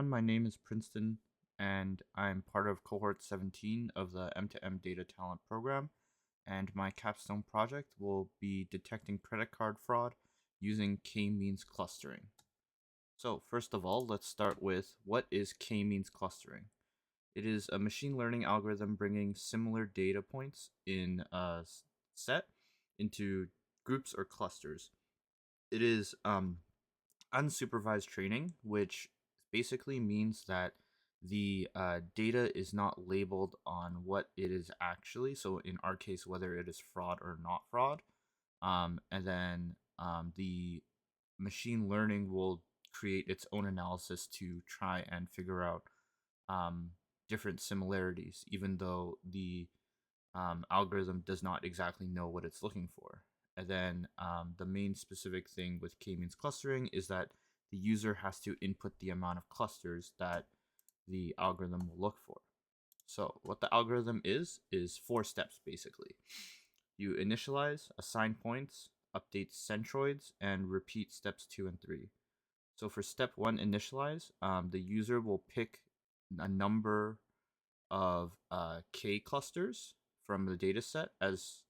everyone, my name is Princeton, and I'm part of cohort 17 of the M2M Data Talent Program, and my capstone project will be detecting credit card fraud using k-means clustering. So first of all, let's start with what is k-means clustering. It is a machine learning algorithm bringing similar data points in a set into groups or clusters. It is unsupervised training, which basically means that the data is not labeled on what it is actually. So in our case, whether it is fraud or not fraud. And then the machine learning will create its own analysis to try and figure out different similarities, even though the algorithm does not exactly know what it's looking for. And then the main specific thing with k-means clustering is that the user has to input the amount of clusters that the algorithm will look for. So what the algorithm is 4 steps basically. You initialize, assign points, update centroids, and repeat steps 2 and 3. So for step 1, initialize, the user will pick a number of k clusters from the data set as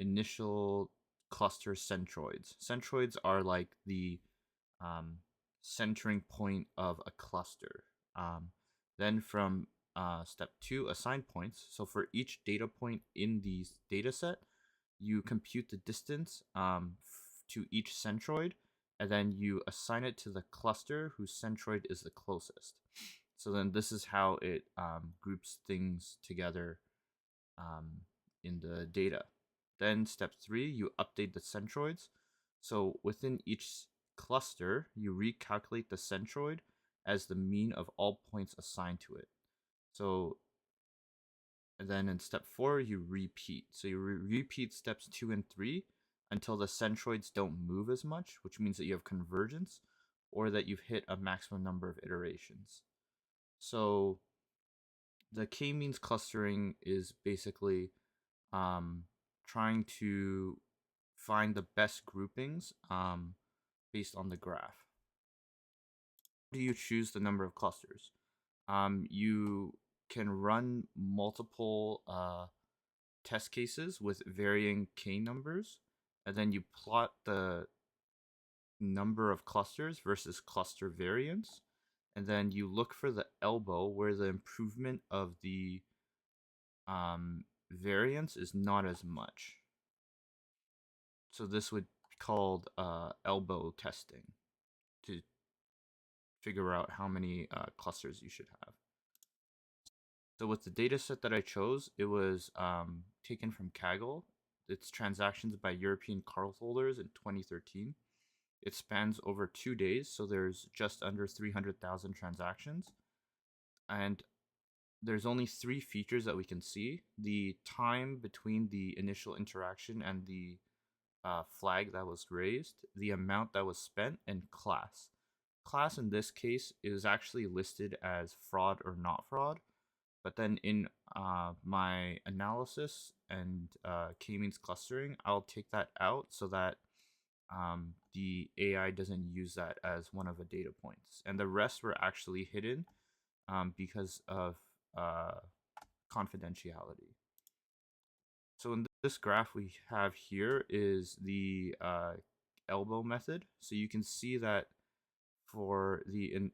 initial cluster centroids. Centroids are like the centering point of a cluster. Then from step 2, assign points. So for each data point in the data set, you compute the distance to each centroid, and then you assign it to the cluster whose centroid is the closest. So then this is how it groups things together in the data. Then step 3, you update the centroids. So within each cluster, you recalculate the centroid as the mean of all points assigned to it. So and then in step 4, you repeat. So you repeat steps 2 and 3 until the centroids don't move as much, which means that you have convergence or that you've hit a maximum number of iterations. So the k-means clustering is basically trying to find the best groupings based on the graph. How do you choose the number of clusters? You can run multiple test cases with varying k numbers, and then you plot the number of clusters versus cluster variance, and then you look for the elbow where the improvement of the variance is not as much. So this would be called elbow testing to figure out how many clusters you should have. So with the data set that I chose, it was taken from Kaggle. It's transactions by European cardholders in 2013. It spans over 2 days, so there's just under 300,000 transactions. And there's only 3 features that we can see: the time between the initial interaction and the flag that was raised, the amount that was spent, and class. Class in this case is actually listed as fraud or not fraud, but then in my analysis and k-means clustering, I'll take that out so that the AI doesn't use that as one of the data points. And the rest were actually hidden because of confidentiality. So in this graph we have here is the elbow method. So you can see that for the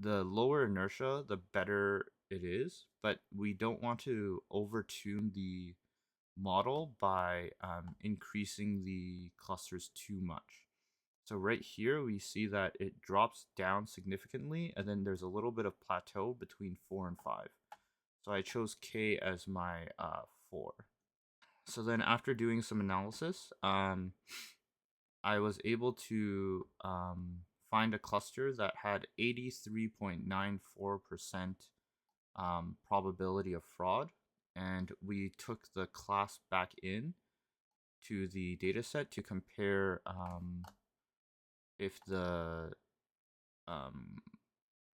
lower inertia, the better it is, but we don't want to overtune the model by increasing the clusters too much. So right here we see that it drops down significantly, and then there's a little bit of plateau between 4 and 5. So I chose K as my 4. So then after doing some analysis, I was able to find a cluster that had 83.94% probability of fraud, and we took the class back in to the dataset to compare if the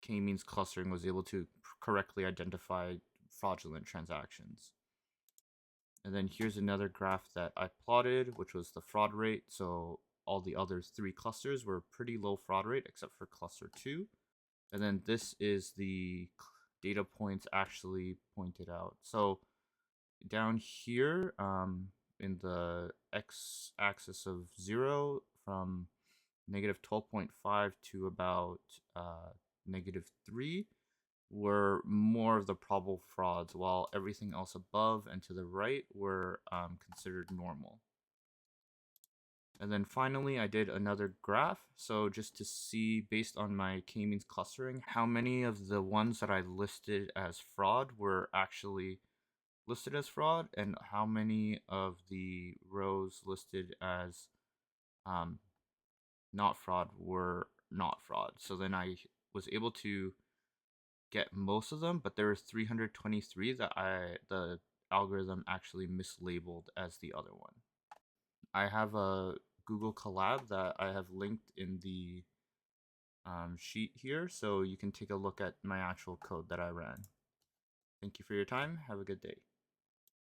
k-means clustering was able to correctly identify fraudulent transactions. And then here's another graph that I plotted, which was the fraud rate. So all the other 3 clusters were pretty low fraud rate except for cluster 2. And then this is the data points actually pointed out. So down here, in the x-axis of 0 from negative 12.5 to about negative 3 were more of the probable frauds, while everything else above and to the right were considered normal. And then finally, I did another graph. So just to see, based on my k-means clustering, how many of the ones that I listed as fraud were actually listed as fraud, and how many of the rows listed as not fraud were not fraud. So then I was able to get most of them, but there was 323 that the algorithm actually mislabeled as the other one. I have a Google Colab that I have linked in the sheet here, so you can take a look at my actual code that I ran. Thank you for your time. Have a good day.